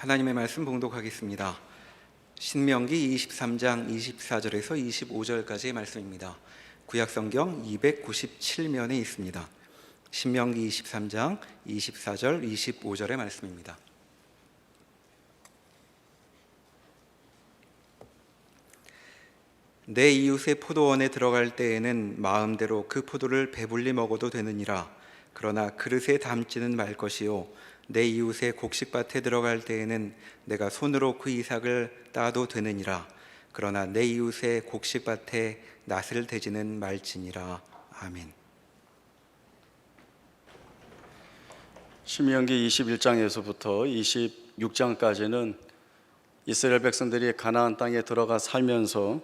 하나님의 말씀 봉독하겠습니다. 신명기 23장 24절에서 25절까지의 말씀입니다. 구약성경 297면에 있습니다. 신명기 23장 24절 25절의 말씀입니다. 내 이웃의 포도원에 들어갈 때에는 마음대로 그 포도를 배불리 먹어도 되느니라. 그러나 그릇에 담지는 말 것이요, 내 이웃의 곡식밭에 들어갈 때에는 내가 손으로 그 이삭을 따도 되느니라. 그러나 내 이웃의 곡식밭에 낫을 대지는 말지니라. 아멘. 신명기 21장에서부터 26장까지는 이스라엘 백성들이 가나안 땅에 들어가 살면서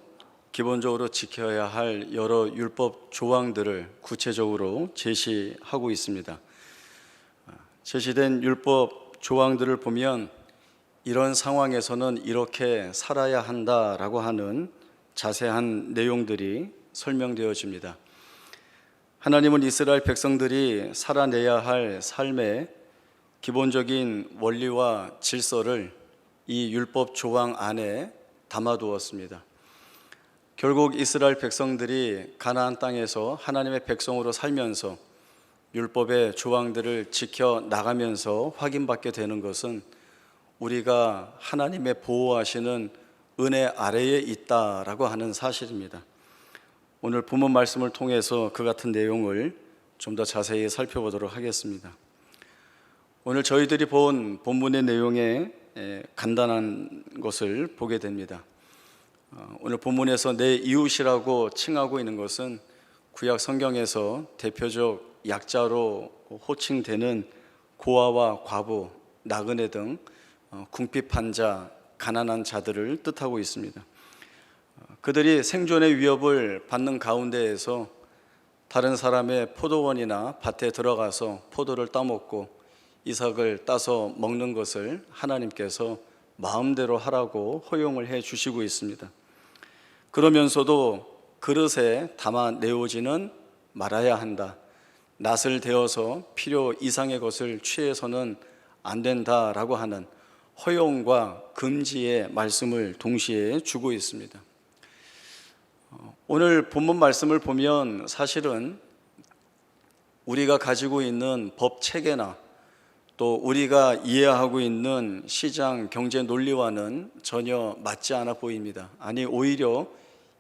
기본적으로 지켜야 할 여러 율법 조항들을 구체적으로 제시하고 있습니다. 제시된 율법 조항들을 보면 이런 상황에서는 이렇게 살아야 한다라고 하는 자세한 내용들이 설명되어집니다. 하나님은 이스라엘 백성들이 살아내야 할 삶의 기본적인 원리와 질서를 이 율법 조항 안에 담아두었습니다. 결국 이스라엘 백성들이 가나안 땅에서 하나님의 백성으로 살면서 율법의 조항들을 지켜 나가면서 확인받게 되는 것은 우리가 하나님의 보호하시는 은혜 아래에 있다라고 하는 사실입니다. 오늘 본문 말씀을 통해서 그 같은 내용을 좀 더 자세히 살펴보도록 하겠습니다. 오늘 저희들이 본 본문의 내용에 간단한 것을 보게 됩니다. 오늘 본문에서 내 이웃이라고 칭하고 있는 것은 구약 성경에서 대표적 약자로 호칭되는 고아와 과부, 나그네 등 궁핍한 자, 가난한 자들을 뜻하고 있습니다. 그들이 생존의 위협을 받는 가운데에서 다른 사람의 포도원이나 밭에 들어가서 포도를 따먹고 이삭을 따서 먹는 것을 하나님께서 마음대로 하라고 허용을 해 주시고 있습니다. 그러면서도 그릇에 담아 내오지는 말아야 한다. 낫을 대어서 필요 이상의 것을 취해서는 안 된다라고 하는 허용과 금지의 말씀을 동시에 주고 있습니다. 오늘 본문 말씀을 보면 사실은 우리가 가지고 있는 법 체계나 또 우리가 이해하고 있는 시장 경제 논리와는 전혀 맞지 않아 보입니다. 아니, 오히려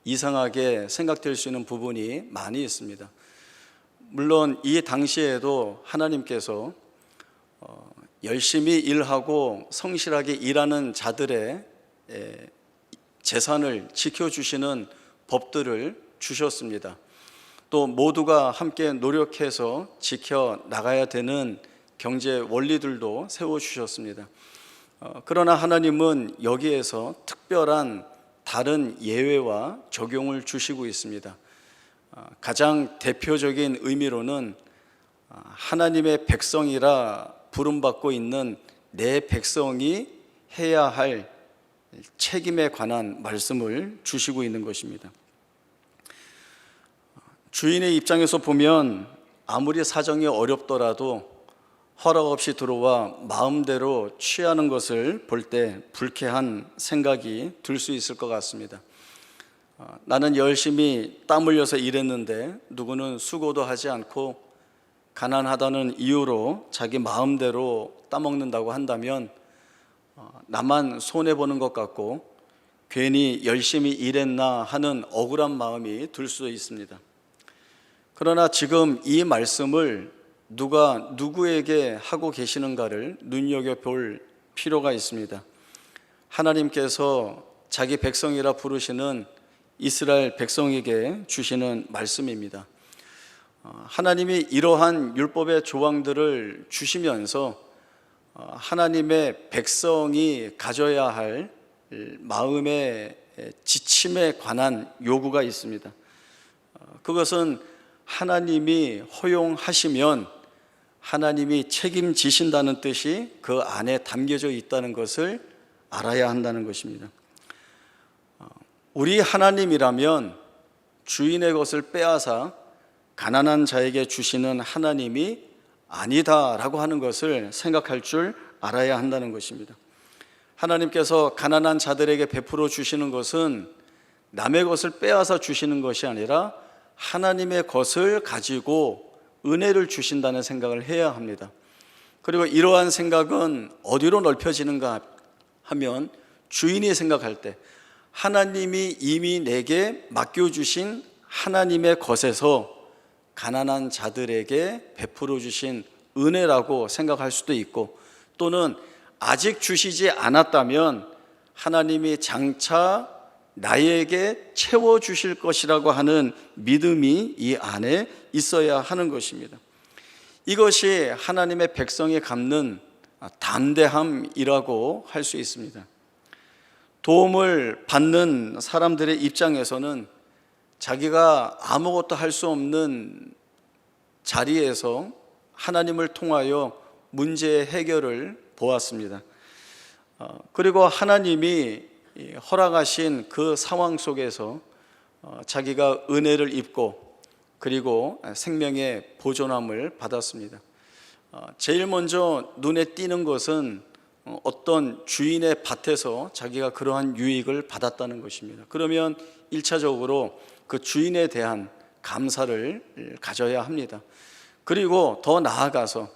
이상하게 생각될 수 있는 부분이 많이 있습니다. 물론 이 당시에도 하나님께서 열심히 일하고 성실하게 일하는 자들의 재산을 지켜주시는 법들을 주셨습니다. 또 모두가 함께 노력해서 지켜나가야 되는 경제 원리들도 세워주셨습니다. 그러나 하나님은 여기에서 특별한 다른 예외와 적용을 주시고 있습니다. 가장 대표적인 의미로는 하나님의 백성이라 부름받고 있는 내 백성이 해야 할 책임에 관한 말씀을 주시고 있는 것입니다. 주인의 입장에서 보면 아무리 사정이 어렵더라도 허락 없이 들어와 마음대로 취하는 것을 볼 때 불쾌한 생각이 들 수 있을 것 같습니다. 나는 열심히 땀 흘려서 일했는데 누구는 수고도 하지 않고 가난하다는 이유로 자기 마음대로 따먹는다고 한다면 나만 손해보는 것 같고 괜히 열심히 일했나 하는 억울한 마음이 들 수도 있습니다. 그러나 지금 이 말씀을 누가 누구에게 하고 계시는가를 눈여겨볼 필요가 있습니다. 하나님께서 자기 백성이라 부르시는 이스라엘 백성에게 주시는 말씀입니다. 하나님이 이러한 율법의 조항들을 주시면서 하나님의 백성이 가져야 할 마음의 지침에 관한 요구가 있습니다. 그것은 하나님이 허용하시면 하나님이 책임지신다는 뜻이 그 안에 담겨져 있다는 것을 알아야 한다는 것입니다. 우리 하나님이라면 주인의 것을 빼앗아 가난한 자에게 주시는 하나님이 아니다라고 하는 것을 생각할 줄 알아야 한다는 것입니다. 하나님께서 가난한 자들에게 베풀어 주시는 것은 남의 것을 빼앗아 주시는 것이 아니라 하나님의 것을 가지고 은혜를 주신다는 생각을 해야 합니다. 그리고 이러한 생각은 어디로 넓혀지는가 하면 주인이 생각할 때 하나님이 이미 내게 맡겨주신 하나님의 것에서 가난한 자들에게 베풀어 주신 은혜라고 생각할 수도 있고, 또는 아직 주시지 않았다면 하나님이 장차 나에게 채워주실 것이라고 하는 믿음이 이 안에 있어야 하는 것입니다. 이것이 하나님의 백성이 갖는 담대함이라고 할 수 있습니다. 도움을 받는 사람들의 입장에서는 자기가 아무것도 할 수 없는 자리에서 하나님을 통하여 문제의 해결을 보았습니다. 그리고 하나님이 허락하신 그 상황 속에서 자기가 은혜를 입고 그리고 생명의 보존함을 받았습니다. 제일 먼저 눈에 띄는 것은 어떤 주인의 밭에서 자기가 그러한 유익을 받았다는 것입니다. 그러면 1차적으로 그 주인에 대한 감사를 가져야 합니다. 그리고 더 나아가서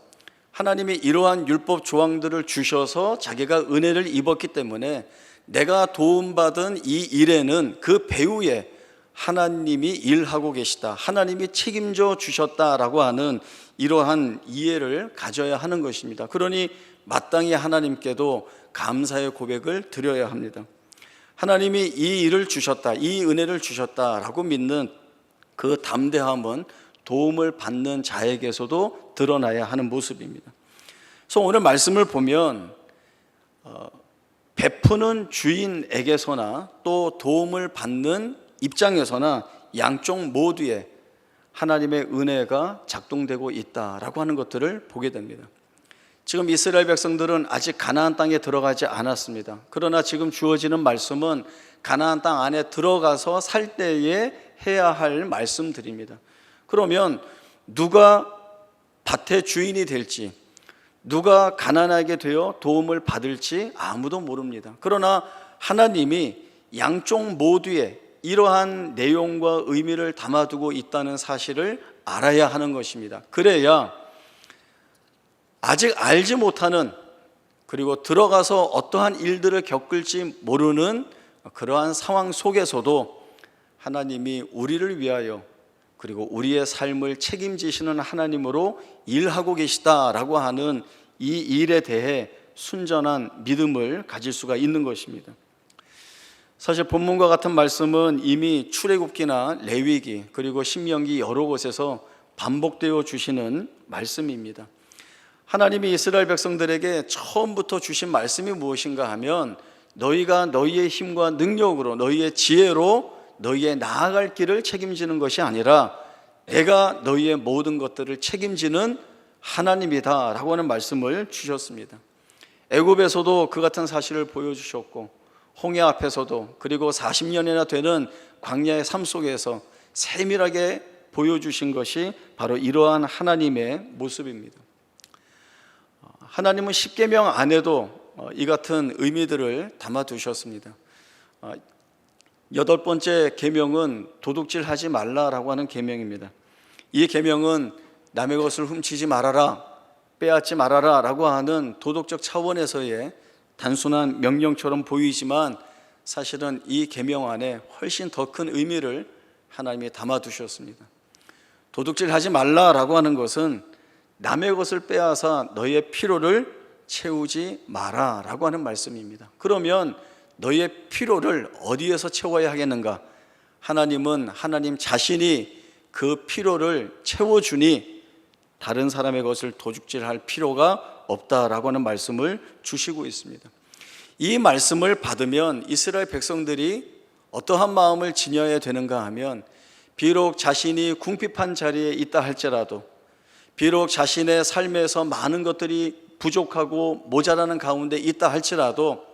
하나님이 이러한 율법 조항들을 주셔서 자기가 은혜를 입었기 때문에 내가 도움받은 이 일에는 그 배후에 하나님이 일하고 계시다, 하나님이 책임져 주셨다라고 하는 이러한 이해를 가져야 하는 것입니다. 그러니 마땅히 하나님께도 감사의 고백을 드려야 합니다. 하나님이 이 일을 주셨다, 이 은혜를 주셨다라고 믿는 그 담대함은 도움을 받는 자에게서도 드러나야 하는 모습입니다. 그래서 오늘 말씀을 보면 베푸는 주인에게서나 또 도움을 받는 입장에서나 양쪽 모두에 하나님의 은혜가 작동되고 있다라고 하는 것들을 보게 됩니다. 지금 이스라엘 백성들은 아직 가나안 땅에 들어가지 않았습니다. 그러나 지금 주어지는 말씀은 가나안 땅 안에 들어가서 살 때에 해야 할 말씀들입니다. 그러면 누가 밭의 주인이 될지, 누가 가난하게 되어 도움을 받을지 아무도 모릅니다. 그러나 하나님이 양쪽 모두에 이러한 내용과 의미를 담아두고 있다는 사실을 알아야 하는 것입니다. 그래야 아직 알지 못하는, 그리고 들어가서 어떠한 일들을 겪을지 모르는 그러한 상황 속에서도 하나님이 우리를 위하여 그리고 우리의 삶을 책임지시는 하나님으로 일하고 계시다라고 하는 이 일에 대해 순전한 믿음을 가질 수가 있는 것입니다. 사실 본문과 같은 말씀은 이미 출애굽기나 레위기 그리고 신명기 여러 곳에서 반복되어 주시는 말씀입니다. 하나님이 이스라엘 백성들에게 처음부터 주신 말씀이 무엇인가 하면, 너희가 너희의 힘과 능력으로, 너희의 지혜로 너희의 나아갈 길을 책임지는 것이 아니라 내가 너희의 모든 것들을 책임지는 하나님이다 라고 하는 말씀을 주셨습니다. 애굽에서도 그 같은 사실을 보여주셨고, 홍해 앞에서도, 그리고 40년이나 되는 광야의 삶 속에서 세밀하게 보여주신 것이 바로 이러한 하나님의 모습입니다. 하나님은 십계명 안에도 이 같은 의미들을 담아두셨습니다. 8번째 계명은 도둑질하지 말라라고 하는 계명입니다. 이 계명은 남의 것을 훔치지 말아라, 빼앗지 말아라 라고 하는 도덕적 차원에서의 단순한 명령처럼 보이지만 사실은 이 계명 안에 훨씬 더 큰 의미를 하나님이 담아두셨습니다. 도둑질하지 말라라고 하는 것은 남의 것을 빼앗아 너희의 필요를 채우지 마라라고 하는 말씀입니다. 그러면 너희의 필요를 어디에서 채워야 하겠는가? 하나님은 하나님 자신이 그 필요를 채워주니 다른 사람의 것을 도둑질할 필요가 없다라고 하는 말씀을 주시고 있습니다. 이 말씀을 받으면 이스라엘 백성들이 어떠한 마음을 지녀야 되는가 하면, 비록 자신이 궁핍한 자리에 있다 할지라도, 비록 자신의 삶에서 많은 것들이 부족하고 모자라는 가운데 있다 할지라도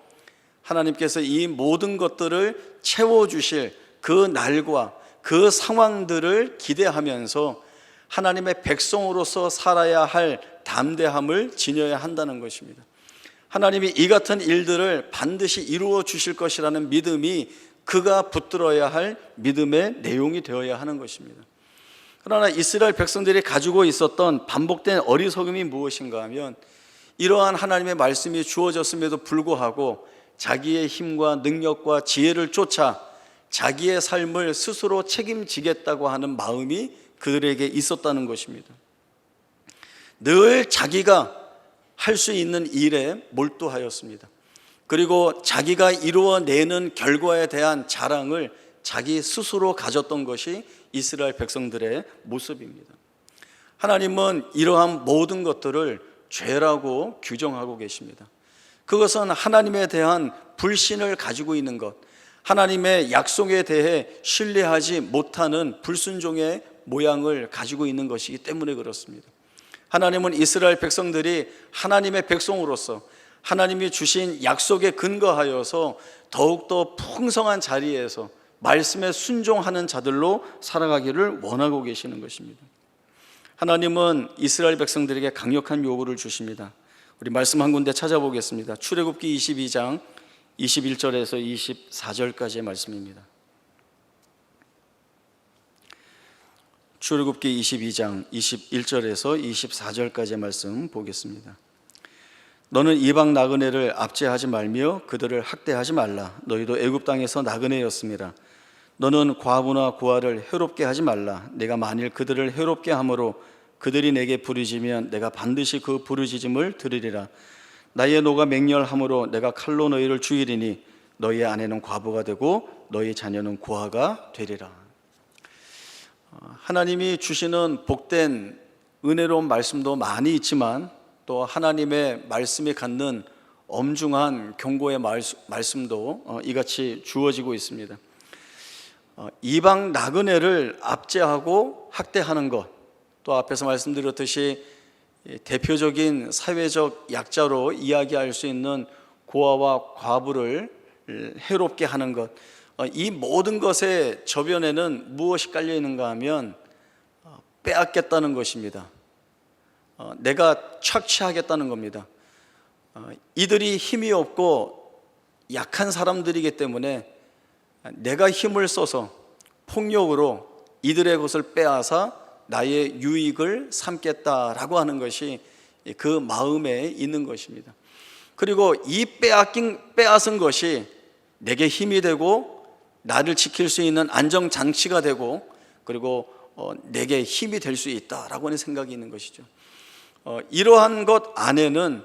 하나님께서 이 모든 것들을 채워주실 그 날과 그 상황들을 기대하면서 하나님의 백성으로서 살아야 할 담대함을 지녀야 한다는 것입니다. 하나님이 이 같은 일들을 반드시 이루어 주실 것이라는 믿음이 그가 붙들어야 할 믿음의 내용이 되어야 하는 것입니다. 그러나 이스라엘 백성들이 가지고 있었던 반복된 어리석음이 무엇인가 하면, 이러한 하나님의 말씀이 주어졌음에도 불구하고 자기의 힘과 능력과 지혜를 쫓아 자기의 삶을 스스로 책임지겠다고 하는 마음이 그들에게 있었다는 것입니다. 늘 자기가 할 수 있는 일에 몰두하였습니다. 그리고 자기가 이루어내는 결과에 대한 자랑을 자기 스스로 가졌던 것이 이스라엘 백성들의 모습입니다. 하나님은 이러한 모든 것들을 죄라고 규정하고 계십니다. 그것은 하나님에 대한 불신을 가지고 있는 것, 하나님의 약속에 대해 신뢰하지 못하는 불순종의 모양을 가지고 있는 것이기 때문에 그렇습니다. 하나님은 이스라엘 백성들이 하나님의 백성으로서 하나님이 주신 약속에 근거하여서 더욱더 풍성한 자리에서 말씀에 순종하는 자들로 살아가기를 원하고 계시는 것입니다. 하나님은 이스라엘 백성들에게 강력한 요구를 주십니다. 우리 말씀 한 군데 찾아보겠습니다. 출애굽기 22장 21절에서 24절까지의 말씀입니다. 출애굽기 22장 21절에서 24절까지의 말씀 보겠습니다. 너는 이방 나그네를 압제하지 말며 그들을 학대하지 말라. 너희도 애굽 땅에서 나그네였음이라. 너는 과부나 고아를 해롭게 하지 말라. 내가 만일 그들을 해롭게 함으로 그들이 내게 부르짖으면 내가 반드시 그 부르짖음을 들으리라. 나의 노가 맹렬함으로 내가 칼로 너희를 죽이리니 너희의 아내는 과부가 되고 너희 자녀는 고아가 되리라. 하나님이 주시는 복된 은혜로운 말씀도 많이 있지만 또 하나님의 말씀이 갖는 엄중한 경고의 말씀도 이같이 주어지고 있습니다. 이방 나그네를 압제하고 학대하는 것, 또 앞에서 말씀드렸듯이 대표적인 사회적 약자로 이야기할 수 있는 고아와 과부를 해롭게 하는 것, 이 모든 것의 저변에는 무엇이 깔려 있는가 하면 빼앗겠다는 것입니다. 내가 착취하겠다는 겁니다. 이들이 힘이 없고 약한 사람들이기 때문에 내가 힘을 써서 폭력으로 이들의 것을 빼앗아 나의 유익을 삼겠다라고 하는 것이 그 마음에 있는 것입니다. 그리고 이 빼앗은 것이 내게 힘이 되고 나를 지킬 수 있는 안정장치가 되고 그리고 내게 힘이 될 수 있다라고 하는 생각이 있는 것이죠. 이러한 것 안에는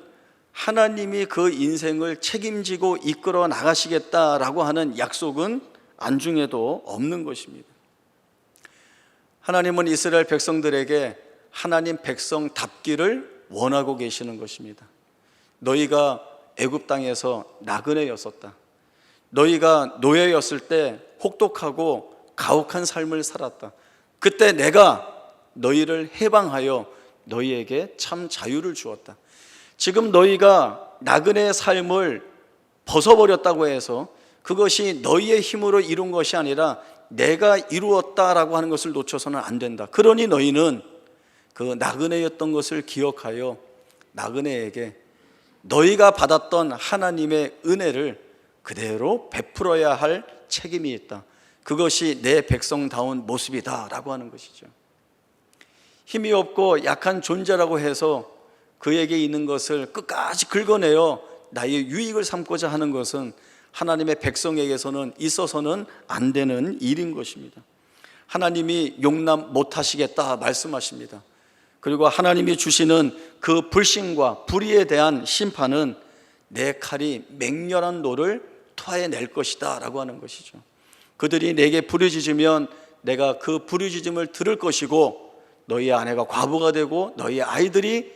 하나님이 그 인생을 책임지고 이끌어 나가시겠다라고 하는 약속은 안중에도 없는 것입니다. 하나님은 이스라엘 백성들에게 하나님 백성답기를 원하고 계시는 것입니다. 너희가 애굽 땅에서 나그네였었다. 너희가 노예였을 때 혹독하고 가혹한 삶을 살았다. 그때 내가 너희를 해방하여 너희에게 참 자유를 주었다. 지금 너희가 나그네의 삶을 벗어버렸다고 해서 그것이 너희의 힘으로 이룬 것이 아니라 내가 이루었다라고 하는 것을 놓쳐서는 안 된다. 그러니 너희는 그 나그네였던 것을 기억하여 나그네에게 너희가 받았던 하나님의 은혜를 그대로 베풀어야 할 책임이 있다. 그것이 내 백성다운 모습이다라고 하는 것이죠. 힘이 없고 약한 존재라고 해서 그에게 있는 것을 끝까지 긁어내어 나의 유익을 삼고자 하는 것은 하나님의 백성에게서는 있어서는 안 되는 일인 것입니다. 하나님이 용납 못하시겠다 말씀하십니다. 그리고 하나님이 주시는 그 불신과 불의에 대한 심판은 내 칼이 맹렬한 노를 토해낼 것이다 라고 하는 것이죠. 그들이 내게 부르짖으면 내가 그 부르짖음을 들을 것이고 너희의 아내가 과부가 되고 너희의 아이들이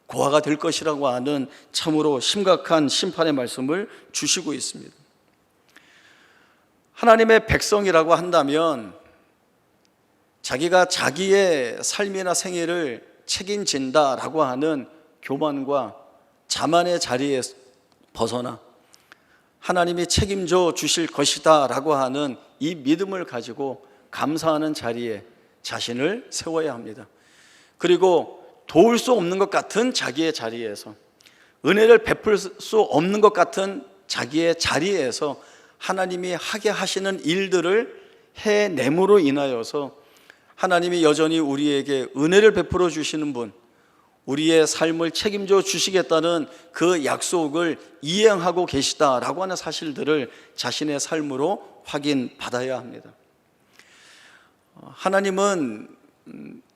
고아가 될 것이라고 하는 참으로 심각한 심판의 말씀을 주시고 있습니다. 하나님의 백성이라고 한다면 자기가 자기의 삶이나 생애를 책임진다라고 하는 교만과 자만의 자리에 벗어나 하나님이 책임져 주실 것이다 라고 하는 이 믿음을 가지고 감사하는 자리에 자신을 세워야 합니다. 그리고 도울 수 없는 것 같은 자기의 자리에서 은혜를 베풀 수 없는 것 같은 자기의 자리에서 하나님이 하게 하시는 일들을 해냄으로 인하여서 하나님이 여전히 우리에게 은혜를 베풀어 주시는 분, 우리의 삶을 책임져 주시겠다는 그 약속을 이행하고 계시다라고 하는 사실들을 자신의 삶으로 확인받아야 합니다. 하나님은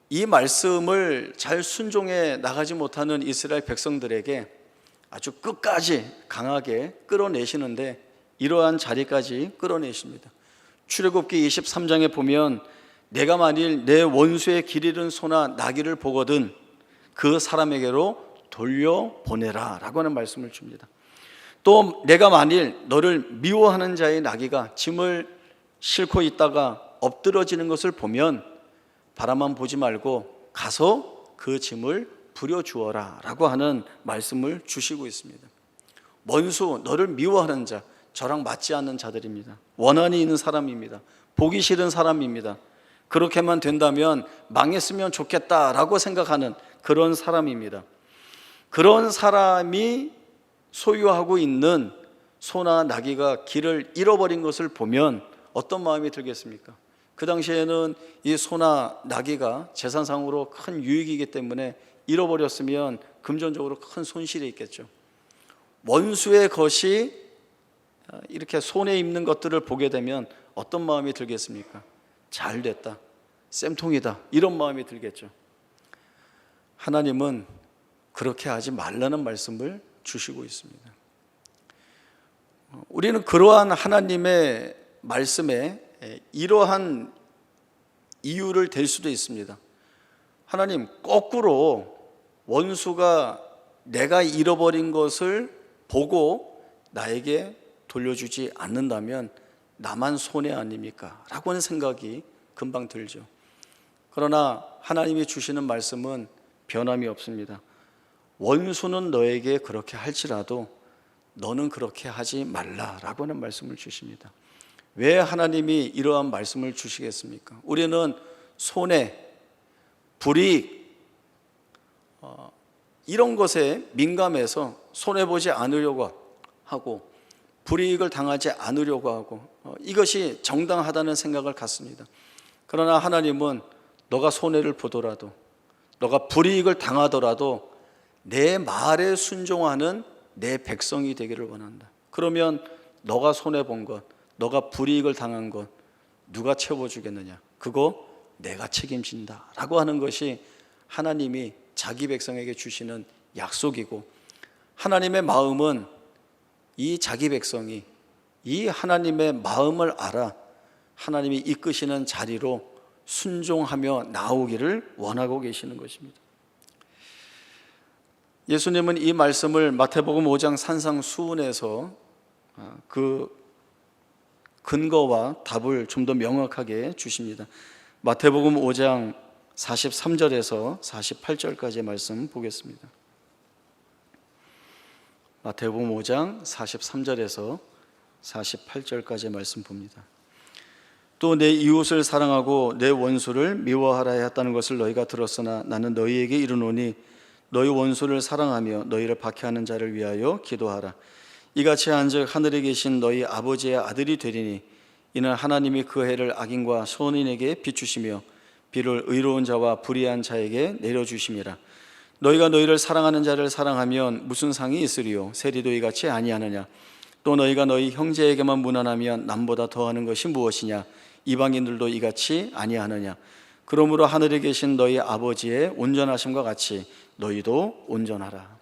이 말씀을 잘 순종해 나가지 못하는 이스라엘 백성들에게 아주 끝까지 강하게 끌어내시는데 이러한 자리까지 끌어내십니다. 출애굽기 23장에 보면 내가 만일 내 원수의 길 잃은 소나 나귀를 보거든 그 사람에게로 돌려보내라 라고 하는 말씀을 줍니다. 또 내가 만일 너를 미워하는 자의 나귀가 짐을 싣고 있다가 엎드러지는 것을 보면 바라만 보지 말고 가서 그 짐을 부려주어라 라고 하는 말씀을 주시고 있습니다. 원수, 너를 미워하는 자, 저랑 맞지 않는 자들입니다. 원한이 있는 사람입니다. 보기 싫은 사람입니다. 그렇게만 된다면 망했으면 좋겠다라고 생각하는 그런 사람입니다. 그런 사람이 소유하고 있는 소나 나귀가 길을 잃어버린 것을 보면 어떤 마음이 들겠습니까? 그 당시에는 이 소나 나귀가 재산상으로 큰 유익이기 때문에 잃어버렸으면 금전적으로 큰 손실이 있겠죠. 원수의 것이 이렇게 손에 입는 것들을 보게 되면 어떤 마음이 들겠습니까? 잘 됐다, 쌤통이다, 이런 마음이 들겠죠. 하나님은 그렇게 하지 말라는 말씀을 주시고 있습니다. 우리는 그러한 하나님의 말씀에 이러한 이유를 댈 수도 있습니다. 하나님, 거꾸로 원수가 내가 잃어버린 것을 보고 나에게 돌려주지 않는다면 나만 손해 아닙니까? 라고 하는 생각이 금방 들죠. 그러나 하나님이 주시는 말씀은 변함이 없습니다. 원수는 너에게 그렇게 할지라도 너는 그렇게 하지 말라라고 하는 말씀을 주십니다. 왜 하나님이 이러한 말씀을 주시겠습니까? 우리는 손해, 불이익 이런 것에 민감해서 손해보지 않으려고 하고 불이익을 당하지 않으려고 하고 이것이 정당하다는 생각을 갖습니다. 그러나 하나님은 너가 손해를 보더라도 너가 불이익을 당하더라도 내 말에 순종하는 내 백성이 되기를 원한다. 그러면 너가 손해본 것, 너가 불이익을 당한 것 누가 채워주겠느냐? 그거 내가 책임진다 라고 하는 것이 하나님이 자기 백성에게 주시는 약속이고, 하나님의 마음은 이 자기 백성이 이 하나님의 마음을 알아 하나님이 이끄시는 자리로 순종하며 나오기를 원하고 계시는 것입니다. 예수님은 이 말씀을 마태복음 5장 산상수훈에서 그 근거와 답을 좀 더 명확하게 주십니다. 마태복음 5장 43절에서 48절까지의 말씀 보겠습니다. 마태복음 5장 43절에서 48절까지의 말씀 봅니다. 또 내 이웃을 사랑하고 내 원수를 미워하라 했다는 것을 너희가 들었으나 나는 너희에게 이르노니 너희 원수를 사랑하며 너희를 박해하는 자를 위하여 기도하라. 이같이 한즉 하늘에 계신 너희 아버지의 아들이 되리니 이는 하나님이 그 해를 악인과 선인에게 비추시며 비를 의로운 자와 불의한 자에게 내려주심이라. 너희가 너희를 사랑하는 자를 사랑하면 무슨 상이 있으리요? 세리도 이같이 아니하느냐? 또 너희가 너희 형제에게만 무난하면 남보다 더하는 것이 무엇이냐? 이방인들도 이같이 아니하느냐? 그러므로 하늘에 계신 너희 아버지의 온전하심과 같이 너희도 온전하라.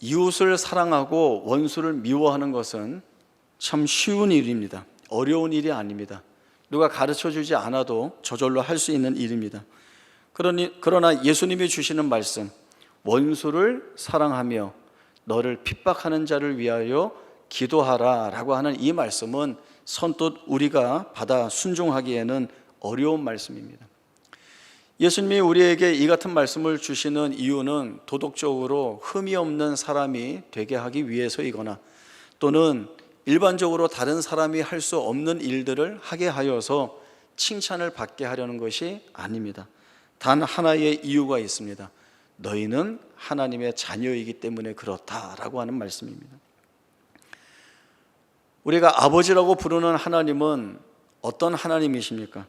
이웃을 사랑하고 원수를 미워하는 것은 참 쉬운 일입니다. 어려운 일이 아닙니다. 누가 가르쳐주지 않아도 저절로 할 수 있는 일입니다. 그러나 예수님이 주시는 말씀, 원수를 사랑하며 너를 핍박하는 자를 위하여 기도하라 라고 하는 이 말씀은 선뜻 우리가 받아 순종하기에는 어려운 말씀입니다. 예수님이 우리에게 이 같은 말씀을 주시는 이유는 도덕적으로 흠이 없는 사람이 되게 하기 위해서이거나 또는 일반적으로 다른 사람이 할 수 없는 일들을 하게 하여서 칭찬을 받게 하려는 것이 아닙니다. 단 하나의 이유가 있습니다. 너희는 하나님의 자녀이기 때문에 그렇다라고 하는 말씀입니다. 우리가 아버지라고 부르는 하나님은 어떤 하나님이십니까?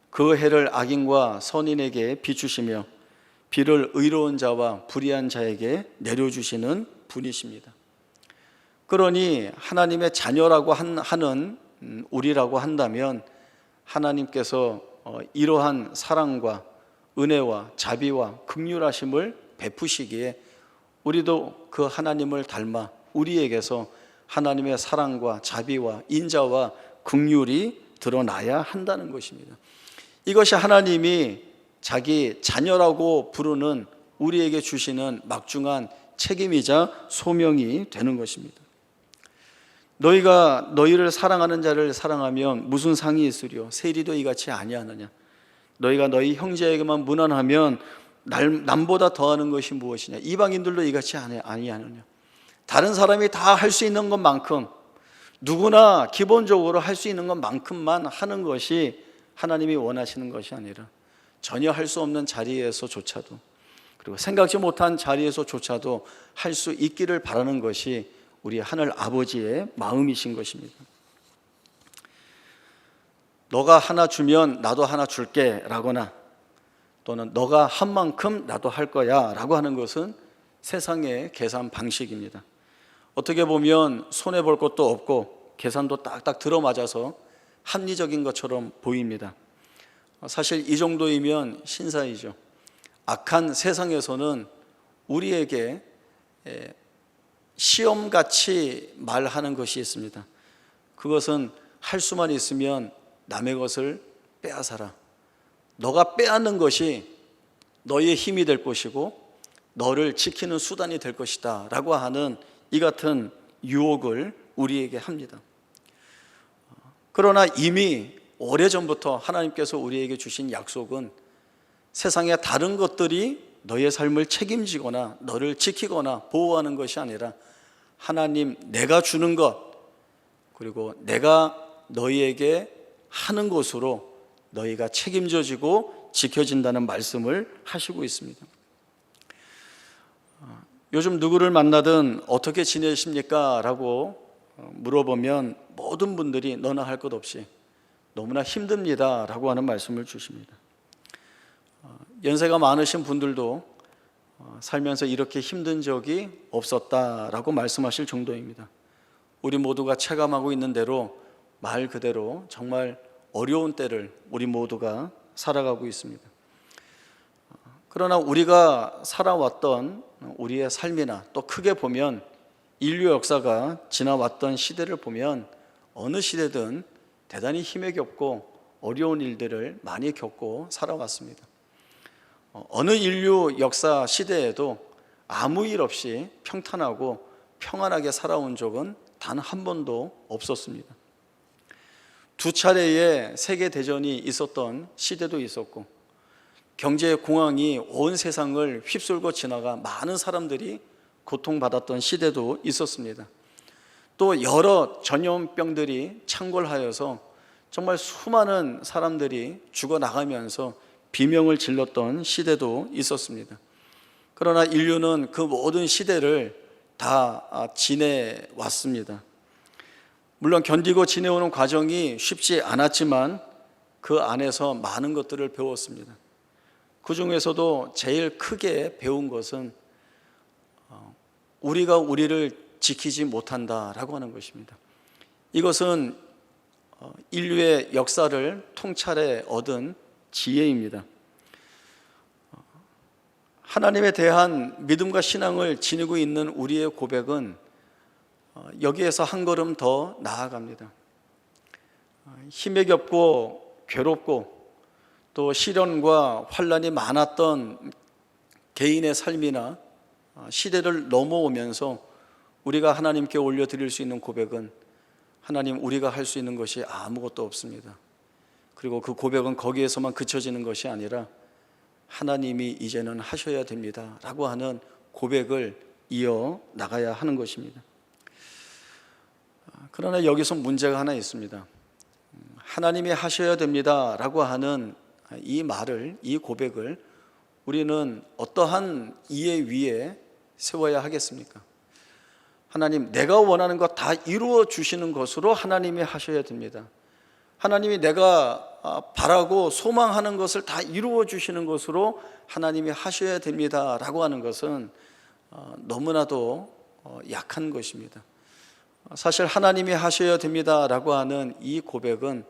그 해를 악인과 선인에게 비추시며 비를 의로운 자와 불의한 자에게 내려주시는 분이십니다. 그러니 하나님의 자녀라고 하는 우리라고 한다면 하나님께서 이러한 사랑과 은혜와 자비와 긍휼하심을 베푸시기에 우리도 그 하나님을 닮아 우리에게서 하나님의 사랑과 자비와 인자와 긍휼이 드러나야 한다는 것입니다. 이것이 하나님이 자기 자녀라고 부르는 우리에게 주시는 막중한 책임이자 소명이 되는 것입니다. 너희가 너희를 사랑하는 자를 사랑하면 무슨 상이 있으리요? 세리도 이같이 아니하느냐? 너희가 너희 형제에게만 무난하면 남보다 더하는 것이 무엇이냐? 이방인들도 이같이 아니하느냐? 다른 사람이 다 할 수 있는 것만큼, 누구나 기본적으로 할 수 있는 것만큼만 하는 것이 하나님이 원하시는 것이 아니라 전혀 할 수 없는 자리에서조차도, 그리고 생각지 못한 자리에서조차도 할 수 있기를 바라는 것이 우리 하늘 아버지의 마음이신 것입니다. 너가 하나 주면 나도 하나 줄게 라거나, 또는 너가 한 만큼 나도 할 거야 라고 하는 것은 세상의 계산 방식입니다. 어떻게 보면 손해볼 것도 없고 계산도 딱딱 들어맞아서 합리적인 것처럼 보입니다. 사실 이 정도이면 신사이죠. 악한 세상에서는 우리에게 시험같이 말하는 것이 있습니다. 그것은 할 수만 있으면 남의 것을 빼앗아라. 너가 빼앗는 것이 너의 힘이 될 것이고 너를 지키는 수단이 될 것이다 라고 하는 이 같은 유혹을 우리에게 합니다. 그러나 이미 오래전부터 하나님께서 우리에게 주신 약속은 세상의 다른 것들이 너의 삶을 책임지거나 너를 지키거나 보호하는 것이 아니라 하나님 내가 주는 것, 그리고 내가 너희에게 하는 것으로 너희가 책임져지고 지켜진다는 말씀을 하시고 있습니다. 요즘 누구를 만나든 어떻게 지내십니까? 라고 물어보면 모든 분들이 너나 할 것 없이 너무나 힘듭니다 라고 하는 말씀을 주십니다. 연세가 많으신 분들도 살면서 이렇게 힘든 적이 없었다라고 말씀하실 정도입니다. 우리 모두가 체감하고 있는 대로 말 그대로 정말 어려운 때를 우리 모두가 살아가고 있습니다. 그러나 우리가 살아왔던 우리의 삶이나 또 크게 보면 인류 역사가 지나왔던 시대를 보면 어느 시대든 대단히 힘에 겹고 어려운 일들을 많이 겪고 살아왔습니다. 어느 인류 역사 시대에도 아무 일 없이 평탄하고 평안하게 살아온 적은 단 한 번도 없었습니다. 두 차례의 세계대전이 있었던 시대도 있었고 경제 공황이 온 세상을 휩쓸고 지나가 많은 사람들이 고통받았던 시대도 있었습니다. 또 여러 전염병들이 창궐하여서 정말 수많은 사람들이 죽어나가면서 비명을 질렀던 시대도 있었습니다. 그러나 인류는 그 모든 시대를 다 지내왔습니다. 물론 견디고 지내오는 과정이 쉽지 않았지만 그 안에서 많은 것들을 배웠습니다. 그 중에서도 제일 크게 배운 것은 우리가 우리를 지키지 못한다라고 하는 것입니다. 이것은 인류의 역사를 통찰해 얻은 지혜입니다. 하나님에 대한 믿음과 신앙을 지니고 있는 우리의 고백은 여기에서 한 걸음 더 나아갑니다. 힘에 겹고 괴롭고 또 시련과 환난이 많았던 개인의 삶이나 시대를 넘어오면서 우리가 하나님께 올려드릴 수 있는 고백은 하나님, 우리가 할 수 있는 것이 아무것도 없습니다. 그리고 그 고백은 거기에서만 그쳐지는 것이 아니라 하나님이 이제는 하셔야 됩니다 라고 하는 고백을 이어 나가야 하는 것입니다. 그러나 여기서 문제가 하나 있습니다. 하나님이 하셔야 됩니다 라고 하는 이 말을, 이 고백을 우리는 어떠한 이해 위에 세워야 하겠습니까? 하나님, 내가 원하는 것 다 이루어 주시는 것으로 하나님이 하셔야 됩니다. 하나님이 내가 바라고 소망하는 것을 다 이루어 주시는 것으로 하나님이 하셔야 됩니다 라고 하는 것은 너무나도 약한 것입니다. 사실 하나님이 하셔야 됩니다 라고 하는 이 고백은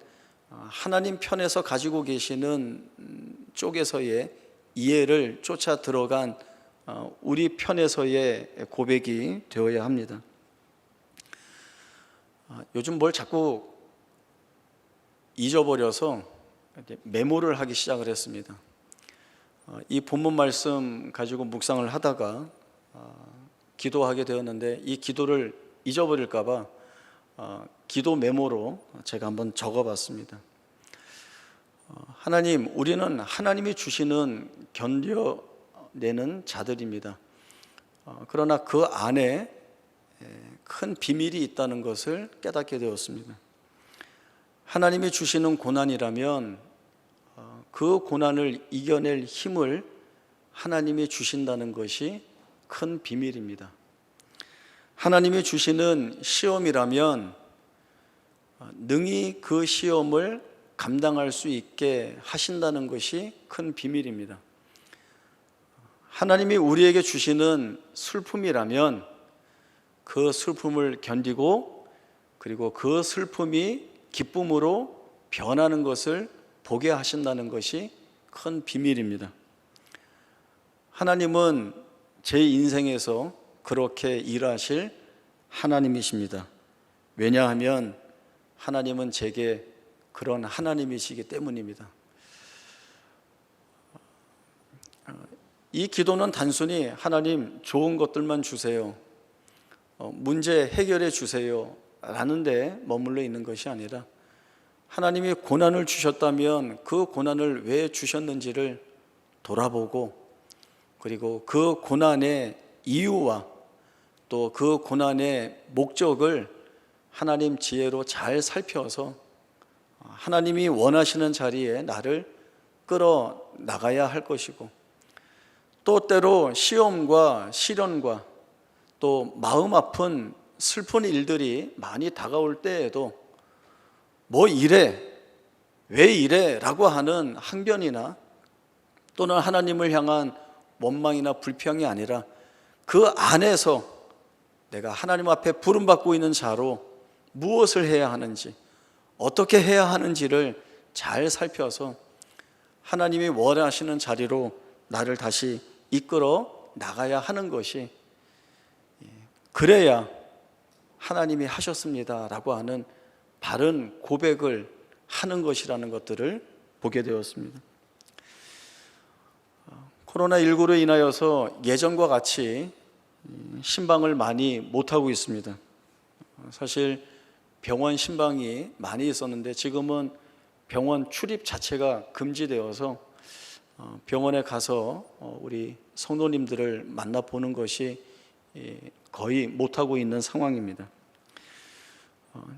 하나님 편에서 가지고 계시는 쪽에서의 이해를 쫓아 들어간 우리 편에서의 고백이 되어야 합니다. 요즘 뭘 자꾸 잊어버려서 메모를 하기 시작을 했습니다. 이 본문 말씀 가지고 묵상을 하다가 기도하게 되었는데 이 기도를 잊어버릴까 봐 기도 메모로 제가 한번 적어봤습니다. 하나님, 우리는 하나님이 주시는 견뎌내는 자들입니다. 그러나 그 안에 큰 비밀이 있다는 것을 깨닫게 되었습니다. 하나님이 주시는 고난이라면 그 고난을 이겨낼 힘을 하나님이 주신다는 것이 큰 비밀입니다. 하나님이 주시는 시험이라면 능히 그 시험을 감당할 수 있게 하신다는 것이 큰 비밀입니다. 하나님이 우리에게 주시는 슬픔이라면 그 슬픔을 견디고 그리고 그 슬픔이 기쁨으로 변하는 것을 보게 하신다는 것이 큰 비밀입니다. 하나님은 제 인생에서 그렇게 일하실 하나님이십니다. 왜냐하면 하나님은 제게 그런 하나님이시기 때문입니다. 이 기도는 단순히 하나님 좋은 것들만 주세요, 문제 해결해 주세요 라는 데 머물러 있는 것이 아니라 하나님이 고난을 주셨다면 그 고난을 왜 주셨는지를 돌아보고 그리고 그 고난의 이유와 또 그 고난의 목적을 하나님 지혜로 잘 살펴서 하나님이 원하시는 자리에 나를 끌어 나가야 할 것이고, 또 때로 시험과 시련과 또 마음 아픈 슬픈 일들이 많이 다가올 때에도 뭐 이래, 왜 이래 라고 하는 항변이나 또는 하나님을 향한 원망이나 불평이 아니라 그 안에서 내가 하나님 앞에 부름받고 있는 자로 무엇을 해야 하는지, 어떻게 해야 하는지를 잘 살펴서 하나님이 원하시는 자리로 나를 다시 이끌어 나가야 하는 것이, 그래야 하나님이 하셨습니다 라고 하는 바른 고백을 하는 것이라는 것들을 보게 되었습니다. 코로나19로 인하여서 예전과 같이 신방을 많이 못하고 있습니다. 사실 병원 신방이 많이 있었는데 지금은 병원 출입 자체가 금지되어서 병원에 가서 우리 성도님들을 만나보는 것이 거의 못하고 있는 상황입니다.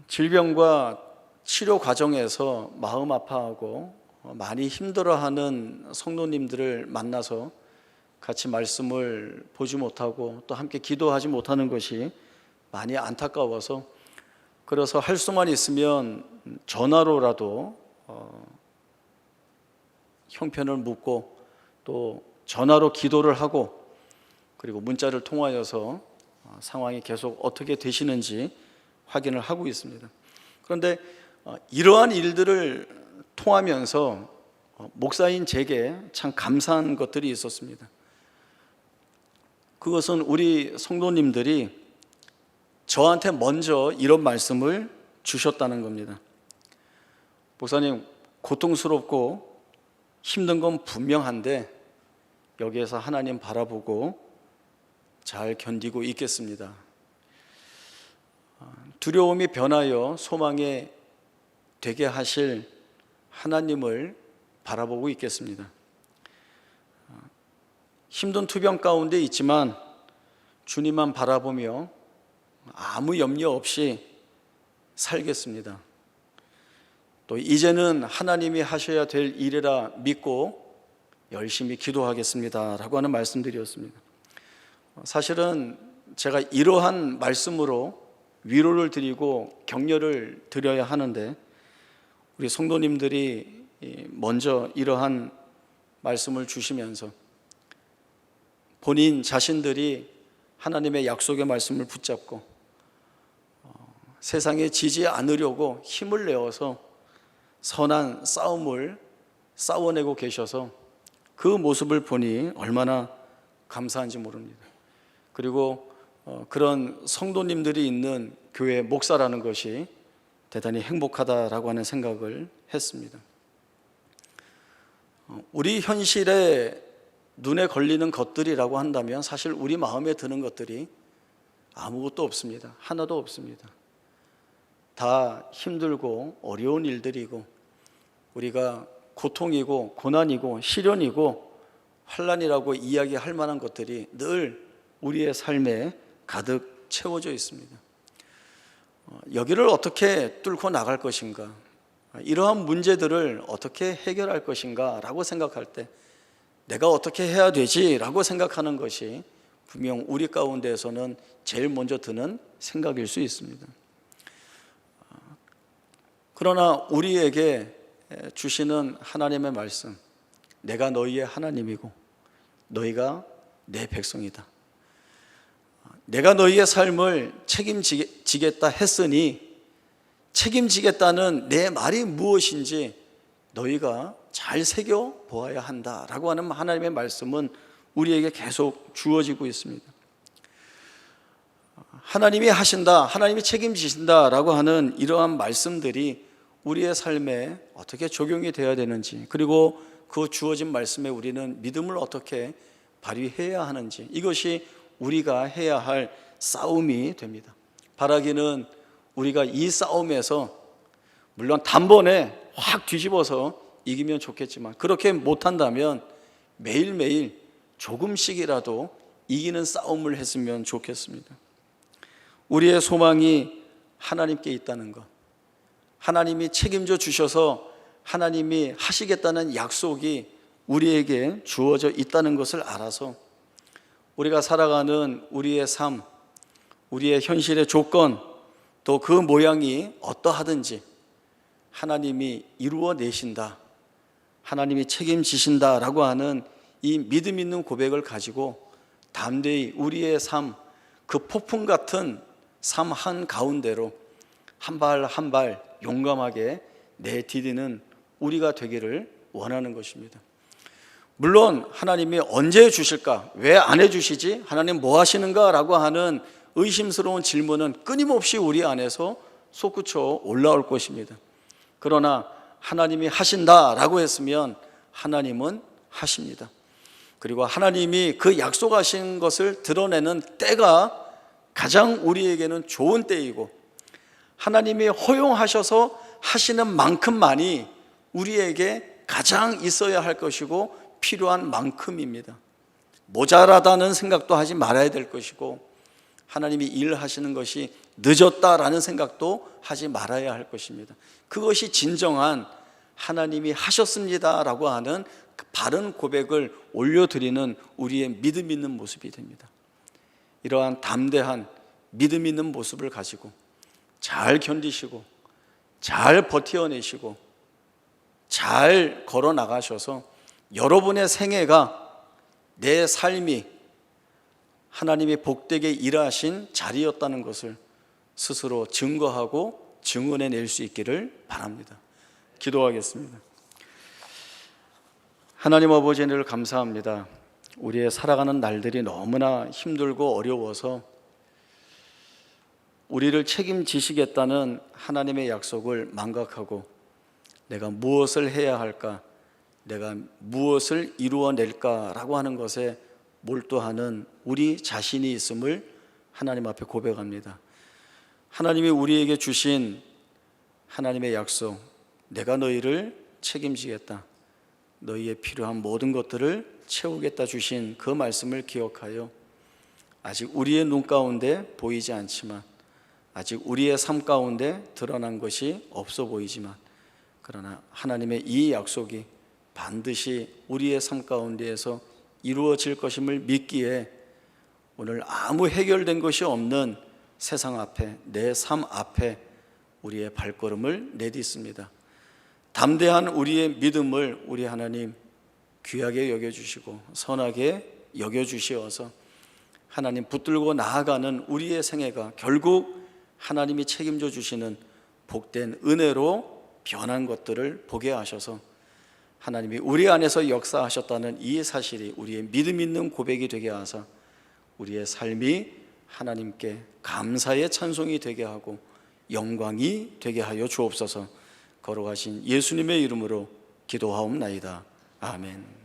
질병과 치료 과정에서 마음 아파하고 많이 힘들어하는 성도님들을 만나서 같이 말씀을 보지 못하고 또 함께 기도하지 못하는 것이 많이 안타까워서, 그래서 할 수만 있으면 전화로라도 형편을 묻고 또 전화로 기도를 하고 그리고 문자를 통하여서 상황이 계속 어떻게 되시는지 확인을 하고 있습니다. 그런데 이러한 일들을 통하면서 목사인 제게 참 감사한 것들이 있었습니다. 그것은 우리 성도님들이 저한테 먼저 이런 말씀을 주셨다는 겁니다. 목사님, 고통스럽고 힘든 건 분명한데 여기에서 하나님 바라보고 잘 견디고 있겠습니다. 두려움이 변하여 소망에 되게 하실 하나님을 바라보고 있겠습니다. 힘든 투병 가운데 있지만 주님만 바라보며 아무 염려 없이 살겠습니다. 또 이제는 하나님이 하셔야 될 일이라 믿고 열심히 기도하겠습니다라고 하는 말씀드렸습니다. 사실은 제가 이러한 말씀으로 위로를 드리고 격려를 드려야 하는데, 우리 성도님들이 먼저 이러한 말씀을 주시면서 본인 자신들이 하나님의 약속의 말씀을 붙잡고 세상에 지지 않으려고 힘을 내어서 선한 싸움을 싸워내고 계셔서 그 모습을 보니 얼마나 감사한지 모릅니다. 그리고 그런 성도님들이 있는 교회 목사라는 것이 대단히 행복하다라고 하는 생각을 했습니다. 우리 현실에 눈에 걸리는 것들이라고 한다면 사실 우리 마음에 드는 것들이 아무것도 없습니다. 하나도 없습니다. 다 힘들고 어려운 일들이고, 우리가 고통이고 고난이고 시련이고 환난이라고 이야기할 만한 것들이 늘 우리의 삶에 가득 채워져 있습니다. 여기를 어떻게 뚫고 나갈 것인가, 이러한 문제들을 어떻게 해결할 것인가 라고 생각할 때 내가 어떻게 해야 되지 라고 생각하는 것이 분명 우리 가운데에서는 제일 먼저 드는 생각일 수 있습니다. 그러나 우리에게 주시는 하나님의 말씀, 내가 너희의 하나님이고 너희가 내 백성이다, 내가 너희의 삶을 책임지겠다 했으니 책임지겠다는 내 말이 무엇인지 너희가 잘 새겨보아야 한다라고 하는 하나님의 말씀은 우리에게 계속 주어지고 있습니다. 하나님이 하신다, 하나님이 책임지신다라고 하는 이러한 말씀들이 우리의 삶에 어떻게 적용이 되어야 되는지, 그리고 그 주어진 말씀에 우리는 믿음을 어떻게 발휘해야 하는지, 이것이 우리가 해야 할 싸움이 됩니다. 바라기는 우리가 이 싸움에서 물론 단번에 확 뒤집어서 이기면 좋겠지만, 그렇게 못한다면 매일매일 조금씩이라도 이기는 싸움을 했으면 좋겠습니다. 우리의 소망이 하나님께 있다는 것, 하나님이 책임져 주셔서 하나님이 하시겠다는 약속이 우리에게 주어져 있다는 것을 알아서 우리가 살아가는 우리의 삶, 우리의 현실의 조건, 또 그 모양이 어떠하든지 하나님이 이루어내신다, 하나님이 책임지신다라고 하는 이 믿음 있는 고백을 가지고 담대히 우리의 삶, 그 폭풍 같은 삶 한가운데로 한 발 한 발 용감하게 내디디는 우리가 되기를 원하는 것입니다. 물론 하나님이 언제 주실까, 왜 안 해주시지, 하나님 뭐 하시는가 라고 하는 의심스러운 질문은 끊임없이 우리 안에서 솟구쳐 올라올 것입니다. 그러나 하나님이 하신다라고 했으면 하나님은 하십니다. 그리고 하나님이 그 약속하신 것을 드러내는 때가 가장 우리에게는 좋은 때이고, 하나님이 허용하셔서 하시는 만큼만이 우리에게 가장 있어야 할 것이고 필요한 만큼입니다. 모자라다는 생각도 하지 말아야 될 것이고, 하나님이 일하시는 것이 늦었다라는 생각도 하지 말아야 할 것입니다. 그것이 진정한 하나님이 하셨습니다라고 하는 그 바른 고백을 올려드리는 우리의 믿음 있는 모습이 됩니다. 이러한 담대한 믿음 있는 모습을 가지고 잘 견디시고 잘 버텨내시고 잘 걸어 나가셔서 여러분의 생애가, 내 삶이 하나님이 복되게 일하신 자리였다는 것을 스스로 증거하고 증언해낼 수 있기를 바랍니다. 기도하겠습니다. 하나님 아버지, 늘 감사합니다. 우리의 살아가는 날들이 너무나 힘들고 어려워서 우리를 책임지시겠다는 하나님의 약속을 망각하고 내가 무엇을 해야 할까, 내가 무엇을 이루어낼까라고 하는 것에 몰두하는 우리 자신이 있음을 하나님 앞에 고백합니다. 하나님이 우리에게 주신 하나님의 약속, 내가 너희를 책임지겠다, 너희의 필요한 모든 것들을 채우겠다 주신 그 말씀을 기억하여 아직 우리의 눈 가운데 보이지 않지만, 아직 우리의 삶 가운데 드러난 것이 없어 보이지만, 그러나 하나님의 이 약속이 반드시 우리의 삶 가운데에서 이루어질 것임을 믿기에 오늘 아무 해결된 것이 없는 세상 앞에, 내 삶 앞에 우리의 발걸음을 내딛습니다. 담대한 우리의 믿음을 우리 하나님 귀하게 여겨주시고 선하게 여겨주시어서 하나님 붙들고 나아가는 우리의 생애가 결국 하나님이 책임져 주시는 복된 은혜로 변한 것들을 보게 하셔서 하나님이 우리 안에서 역사하셨다는 이 사실이 우리의 믿음 있는 고백이 되게 하사 우리의 삶이 하나님께 감사의 찬송이 되게 하고 영광이 되게 하여 주옵소서. 걸어가신 예수님의 이름으로 기도하옵나이다. 아멘.